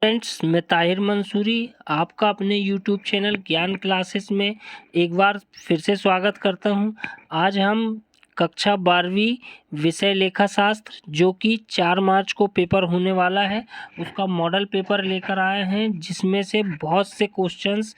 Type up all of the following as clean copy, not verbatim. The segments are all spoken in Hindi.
फ्रेंड्स, मैं ताहिर मंसूरी आपका अपने यूट्यूब चैनल ज्ञान क्लासेस में एक बार फिर से स्वागत करता हूं। आज हम कक्षा 12वीं विषय लेखा शास्त्र जो कि 4 मार्च को पेपर होने वाला है उसका मॉडल पेपर लेकर आए हैं, जिसमें से बहुत से क्वेश्चंस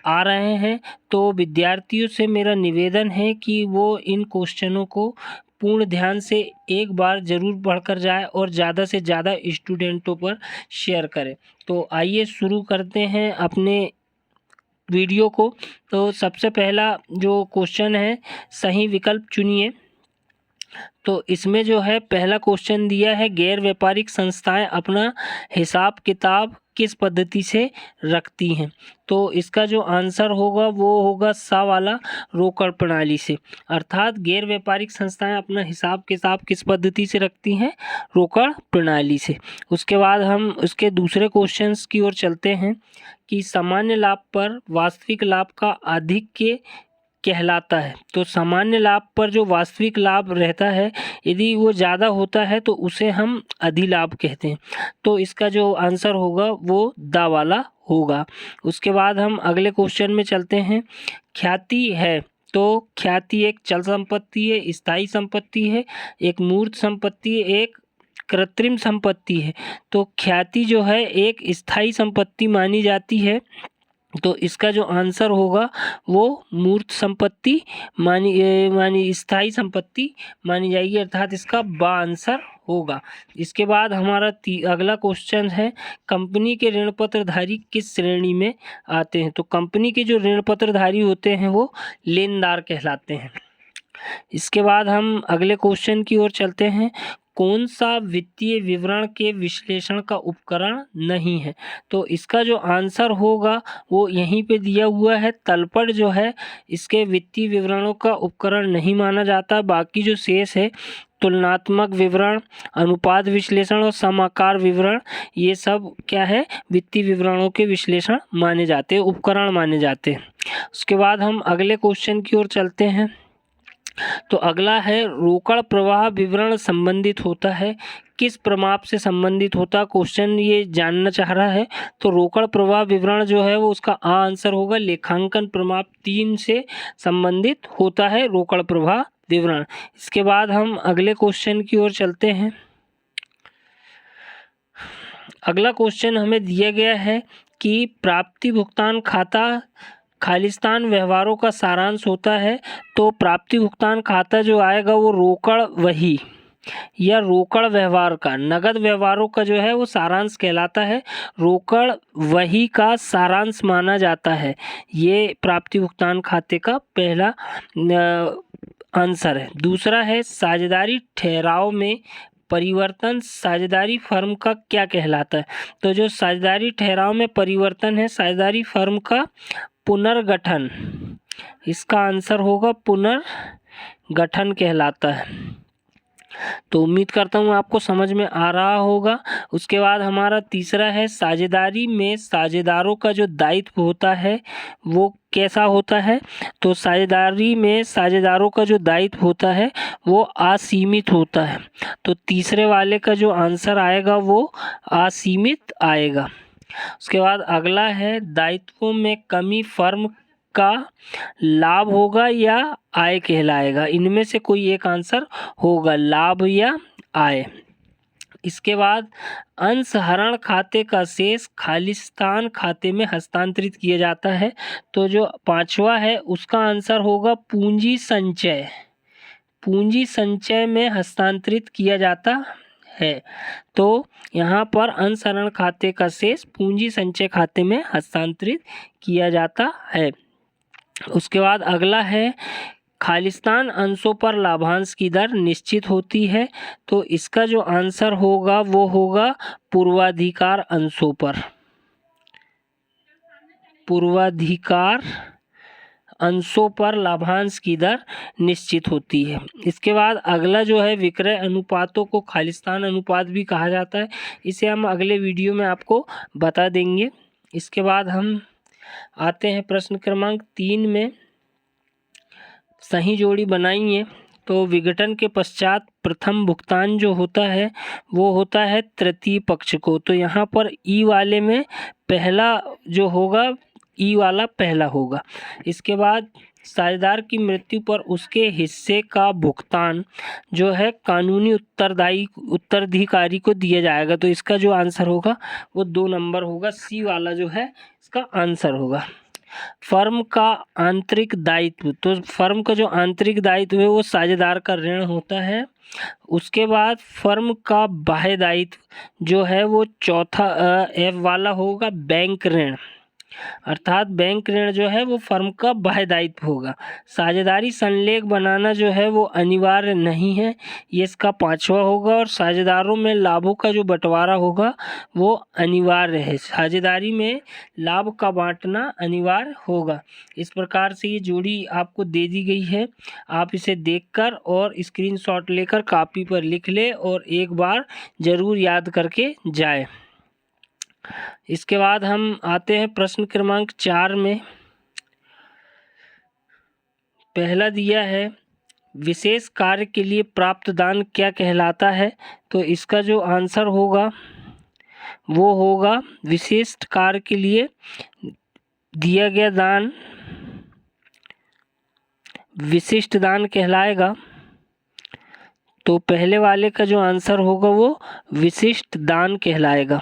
आ रहे हैं। तो विद्यार्थियों से मेरा निवेदन है कि वो इन क्वेश्चनों को पूर्ण ध्यान से एक बार ज़रूर पढ़कर जाए और ज़्यादा से ज़्यादा स्टूडेंटों पर शेयर करें। तो आइए शुरू करते हैं अपने वीडियो को। तो सबसे पहला जो क्वेश्चन है, सही विकल्प चुनिए। तो इसमें जो है पहला क्वेश्चन दिया है, गैर व्यापारिक संस्थाएं अपना हिसाब किताब किस पद्धति से रखती हैं। तो इसका जो आंसर होगा वो होगा सा वाला, रोकड़ प्रणाली से। अर्थात गैर व्यापारिक संस्थाएं अपना हिसाब किताब किस पद्धति से रखती हैं, रोकड़ प्रणाली से। उसके बाद हम उसके दूसरे क्वेश्चंस की ओर चलते हैं कि सामान्य लाभ पर वास्तविक लाभ का आधिक्य कहलाता है। तो सामान्य लाभ पर जो वास्तविक लाभ रहता है, यदि वो ज़्यादा होता है तो उसे हम अधिलाभ कहते हैं। तो इसका जो आंसर होगा वो दा वाला होगा। उसके बाद हम अगले क्वेश्चन में चलते हैं। ख्याति है, तो ख्याति एक चल संपत्ति है, स्थायी संपत्ति है, एक मूर्त संपत्ति है, एक कृत्रिम संपत्ति है। तो ख्याति जो है एक स्थायी संपत्ति मानी जाती है। तो इसका जो आंसर होगा वो मूर्त संपत्ति मानी स्थायी संपत्ति मानी जाएगी, अर्थात इसका बा आंसर होगा। इसके बाद हमारा अगला क्वेश्चन है, कंपनी के ऋण पत्रधारी किस श्रेणी में आते हैं। तो कंपनी के जो ऋण पत्रधारी होते हैं वो लेनदार कहलाते हैं। इसके बाद हम अगले क्वेश्चन की ओर चलते हैं। कौन सा वित्तीय विवरण के विश्लेषण का उपकरण नहीं है। तो इसका जो आंसर होगा वो यहीं पे दिया हुआ है, तलपट जो है इसके वित्तीय विवरणों का उपकरण नहीं माना जाता। बाकी जो शेष है, तुलनात्मक विवरण, अनुपात विश्लेषण और समाकार विवरण, ये सब क्या है, वित्तीय विवरणों के विश्लेषण माने जाते हैं, उपकरण माने जाते हैं। उसके बाद हम अगले क्वेश्चन की ओर चलते हैं। तो अगला है, रोकड़ प्रवाह विवरण संबंधित होता है, किस प्रमाप से संबंधित होता है, क्वेश्चन ये जानना चाह रहा है। तो रोकड़ प्रवाह विवरण जो है वो उसका आंसर होगा लेखांकन प्रमाप 3 से संबंधित होता है रोकड़ प्रवाह विवरण। इसके बाद हम अगले क्वेश्चन की ओर चलते हैं। अगला क्वेश्चन हमें दिया गया है कि प्राप्ति भुगतान खाता खालिस्तान व्यवहारों का सारांश होता है। तो प्राप्ति भुगतान खाता जो आएगा वो रोकड़ वही या रोकड़ व्यवहार का, नगद व्यवहारों का जो है वो सारांश कहलाता है, रोकड़ वही का सारांश माना जाता है। ये प्राप्ति भुगतान खाते का पहला आंसर है। दूसरा है, साझेदारी ठहराव में परिवर्तन साझेदारी फर्म का क्या कहलाता है। तो जो साझेदारी ठहराव में परिवर्तन है, साझेदारी फर्म का पुनर्गठन, इसका आंसर होगा पुनर्गठन कहलाता है। तो उम्मीद करता हूँ आपको समझ में आ रहा होगा। उसके बाद हमारा तीसरा है, साझेदारी में साझेदारों का जो दायित्व होता है वो कैसा होता है। तो साझेदारी में साझेदारों का जो दायित्व होता है वो असीमित होता है। तो तीसरे वाले का जो आंसर आएगा वो असीमित आएगा। उसके बाद अगला है, दायित्वों में कमी फर्म का लाभ होगा या आय कहलाएगा। इनमें से कोई एक आंसर होगा, लाभ या आय। इसके बाद अंशहरण खाते का शेष खालिस्तान खाते में हस्तांतरित किया जाता है। तो जो पांचवा है उसका आंसर होगा पूंजी संचय, पूंजी संचय में हस्तांतरित किया जाता है। तो यहाँ पर अंशहरण खाते का शेष पूंजी संचय खाते में हस्तांतरित किया जाता है। उसके बाद अगला है, खालिस्तान अंशों पर लाभांश की दर निश्चित होती है। तो इसका जो आंसर होगा वो होगा पूर्वाधिकार अंशों पर, पूर्वाधिकार अंशों पर लाभांश की दर निश्चित होती है। इसके बाद अगला जो है, विक्रय अनुपातों को खालिस्तान अनुपात भी कहा जाता है, इसे हम अगले वीडियो में आपको बता देंगे। इसके बाद हम आते हैं प्रश्न क्रमांक 3 में, सही जोड़ी बनाइए। तो विघटन के पश्चात प्रथम भुगतान जो होता है वो होता है तृतीय पक्ष को। तो यहाँ पर ई वाले में पहला जो होगा, ई वाला पहला होगा। इसके बाद साझेदार की मृत्यु पर उसके हिस्से का भुगतान जो है कानूनी उत्तराधिकारी को दिया जाएगा। तो इसका जो आंसर होगा वो 2 नंबर होगा, सी वाला जो है इसका आंसर होगा। फर्म का आंतरिक दायित्व, तो फर्म का जो आंतरिक दायित्व है वो साझेदार का ऋण होता है। उसके बाद फर्म का बाह्य दायित्व जो है वो चौथा एफ वाला होगा, बैंक ऋण, अर्थात बैंक ऋण जो है वो फर्म का बाह्य दायित्व होगा। साझेदारी संलेख बनाना जो है वो अनिवार्य नहीं है, ये इसका 5वां होगा। और साझेदारों में लाभों का जो बंटवारा होगा वो अनिवार्य है, साझेदारी में लाभ का बांटना अनिवार्य होगा। इस प्रकार से ये जोड़ी आपको दे दी गई है, आप इसे देखकर और स्क्रीनशॉट लेकर कॉपी पर लिख ले और एक बार ज़रूर याद करके जाए। इसके बाद हम आते हैं प्रश्न क्रमांक 4 में। पहला दिया है विशेष कार्य के लिए प्राप्त दान क्या कहलाता है। तो इसका जो आंसर होगा वो होगा विशिष्ट कार्य के लिए दिया गया दान विशिष्ट दान कहलाएगा। तो पहले वाले का जो आंसर होगा वो विशिष्ट दान कहलाएगा।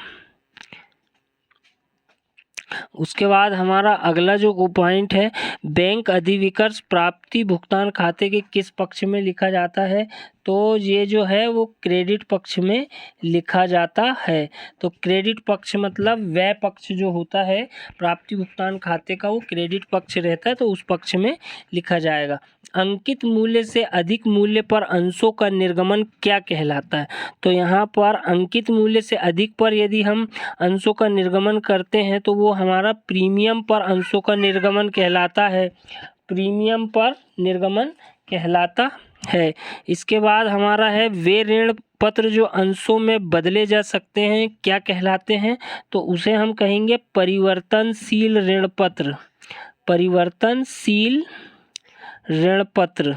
उसके बाद हमारा अगला जो पॉइंट है, बैंक अधिविकर्ष प्राप्ति भुगतान खाते के किस पक्ष में लिखा जाता है। तो ये जो है वो क्रेडिट पक्ष में लिखा जाता है। तो क्रेडिट पक्ष मतलब वह पक्ष जो होता है प्राप्ति भुगतान खाते का वो क्रेडिट पक्ष रहता है, तो उस पक्ष में लिखा जाएगा। अंकित मूल्य से अधिक मूल्य पर अंशों का निर्गमन क्या कहलाता है। तो यहाँ पर अंकित मूल्य से अधिक पर यदि हम अंशों का निर्गमन करते हैं तो वो हमारा प्रीमियम पर अंशों का निर्गमन कहलाता है, प्रीमियम पर निर्गमन कहलाता है। इसके बाद हमारा है वे ऋण पत्र जो अंशों में बदले जा सकते हैं क्या कहलाते हैं। तो उसे हम कहेंगे परिवर्तनशील ऋण पत्र, परिवर्तनशील ऋण पत्र।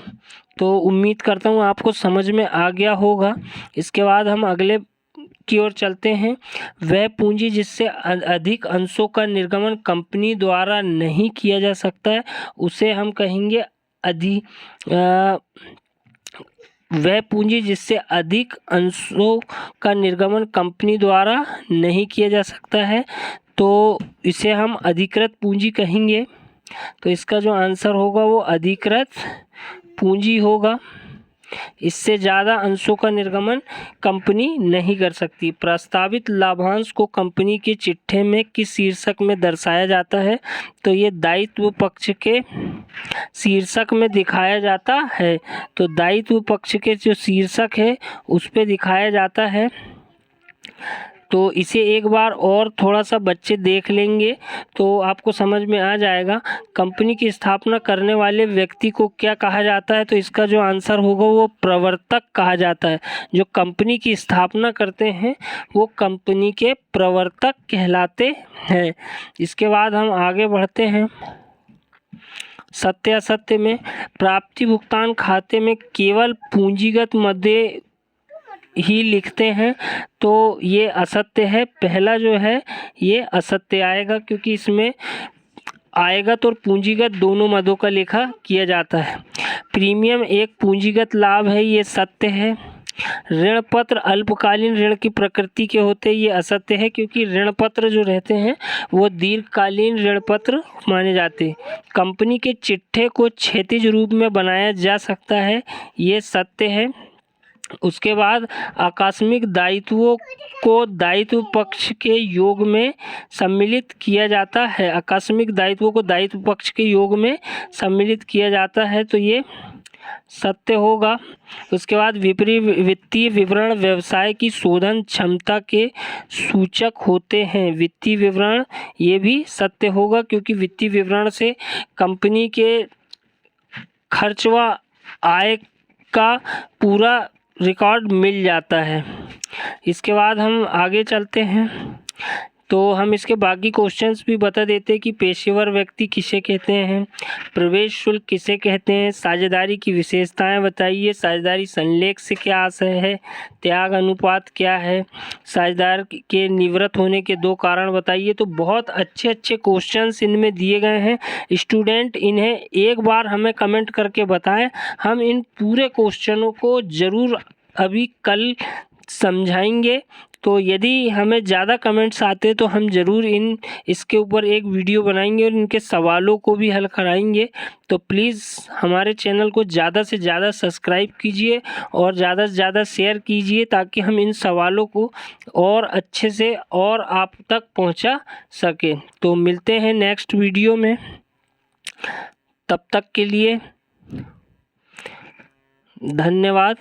तो उम्मीद करता हूँ आपको समझ में आ गया होगा। इसके बाद हम अगले की ओर चलते हैं। वह पूंजी जिससे अधिक अंशों का निर्गमन कंपनी द्वारा नहीं किया जा सकता है उसे हम कहेंगे वह पूंजी जिससे अधिक अंशों का निर्गमन कंपनी द्वारा नहीं किया जा सकता है तो इसे हम अधिकृत पूंजी कहेंगे। तो इसका जो आंसर होगा वो अधिकृत पूंजी होगा। इससे ज़्यादा अंशों का निर्गमन कंपनी नहीं कर सकती। प्रस्तावित लाभांश को कंपनी के चिट्ठे में किस शीर्षक में दर्शाया जाता है। तो ये दायित्व पक्ष के शीर्षक में दिखाया जाता है। तो दायित्व पक्ष के जो शीर्षक है उस पे दिखाया जाता है। तो इसे एक बार और थोड़ा सा बच्चे देख लेंगे तो आपको समझ में आ जाएगा। कंपनी की स्थापना करने वाले व्यक्ति को क्या कहा जाता है। तो इसका जो आंसर होगा वो प्रवर्तक कहा जाता है। जो कंपनी की स्थापना करते हैं वो कंपनी के प्रवर्तक कहलाते हैं। इसके बाद हम आगे बढ़ते हैं। सत्य असत्य में प्राप्ति भुगतान खाते में केवल पूंजीगत मदे ही लिखते हैं तो ये असत्य है। पहला जो है ये असत्य आएगा क्योंकि इसमें आएगा तो पूंजीगत दोनों मदों का लेखा किया जाता है। प्रीमियम एक पूंजीगत लाभ है, ये सत्य है। ऋण पत्र अल्पकालीन ऋण की प्रकृति के होते हैं, ये असत्य है क्योंकि ऋण पत्र जो रहते हैं वो दीर्घकालीन ऋण पत्र माने जाते हैं। कंपनी के चिट्ठे को क्षैतिज रूप में बनाया जा सकता है, ये सत्य है। उसके बाद आकस्मिक दायित्वों को दायित्व पक्ष के योग में सम्मिलित किया जाता है। आकस्मिक दायित्वों को दायित्व पक्ष के योग में सम्मिलित किया जाता है तो ये सत्य होगा। उसके बाद वित्तीय विवरण व्यवसाय की शोधन क्षमता के सूचक होते हैं। वित्तीय विवरण ये भी सत्य होगा क्योंकि वित्तीय विवरण से कंपनी के खर्च व आय का पूरा रिकॉर्ड मिल जाता है। इसके बाद हम आगे चलते हैं। तो हम इसके बाकी क्वेश्चंस भी बता देते हैं कि पेशेवर व्यक्ति किसे कहते हैं, प्रवेश शुल्क किसे कहते हैं, साझेदारी की विशेषताएं बताइए, साझेदारी संलेख से क्या आशय है, त्याग अनुपात क्या है, साझेदार के निवृत्त होने के 2 कारण बताइए। तो बहुत अच्छे अच्छे क्वेश्चंस इनमें दिए गए हैं। स्टूडेंट इन्हें एक बार हमें कमेंट करके बताएं, हम इन पूरे क्वेश्चनों को ज़रूर अभी कल समझाएंगे। तो यदि हमें ज़्यादा कमेंट्स आते तो हम ज़रूर इसके ऊपर एक वीडियो बनाएंगे और इनके सवालों को भी हल कराएंगे। तो प्लीज़ हमारे चैनल को ज़्यादा से ज़्यादा सब्सक्राइब कीजिए और ज़्यादा से ज़्यादा शेयर कीजिए, ताकि हम इन सवालों को और अच्छे से और आप तक पहुंचा सकें। तो मिलते हैं नेक्स्ट वीडियो में, तब तक के लिए धन्यवाद।